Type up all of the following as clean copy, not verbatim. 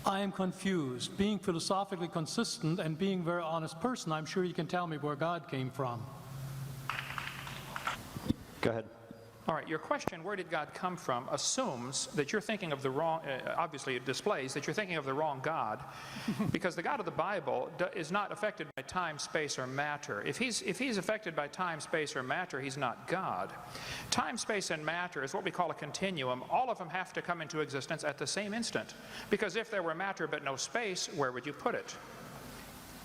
I am confused. Being philosophically consistent and being a very honest person, I'm sure you can tell me where God came from. Go ahead. All right, your question, where did God come from, assumes that you're thinking of the wrong, obviously it displays that you're thinking of the wrong God, because the God of the Bible is not affected by time, space, or matter. If he's affected by time, space, or matter, he's not God. Time, space, and matter is what we call a continuum. All of them have to come into existence at the same instant, because if there were matter but no space, where would you put it?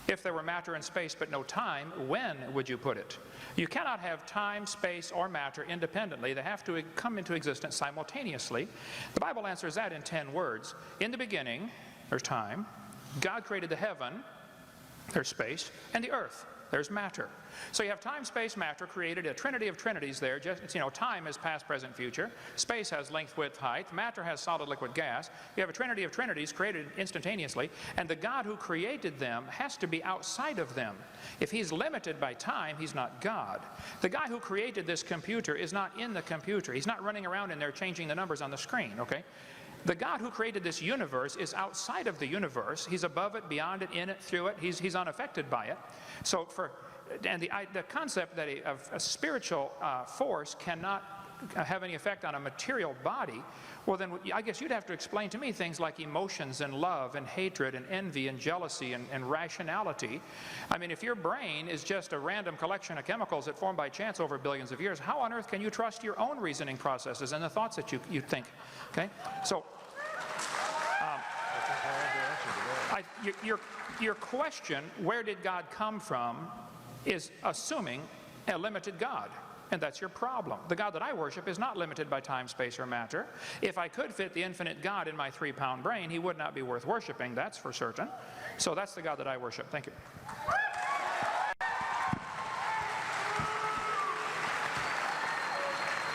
If there were matter and space but no time, when would you put it? You cannot have time, space, or matter independently. They have to come into existence simultaneously. The Bible answers that in 10 words. In the beginning, there's time. God created the heaven, there's space, and the earth, there's matter. So you have time, space, matter, created a trinity of trinities there. Just, time is past, present, future. Space has length, width, height. Matter has solid, liquid, gas. You have a trinity of trinities created instantaneously, and the God who created them has to be outside of them. If he's limited by time, he's not God. The guy who created this computer is not in the computer. He's not running around in there changing the numbers on the screen, okay? The God who created this universe is outside of the universe. He's above it, beyond it, in it, through it. He's unaffected by it. So the concept that a spiritual force cannot have any effect on a material body, well then I guess you'd have to explain to me things like emotions and love and hatred and envy and jealousy and rationality. I mean, if your brain is just a random collection of chemicals that form by chance over billions of years, how on earth can you trust your own reasoning processes and the thoughts that you think? Okay, so your question, where did God come from, is assuming a limited God. And that's your problem. The God that I worship is not limited by time, space, or matter. If I could fit the infinite God in my 3-pound brain, he would not be worth worshiping, that's for certain. So that's the God that I worship. Thank you.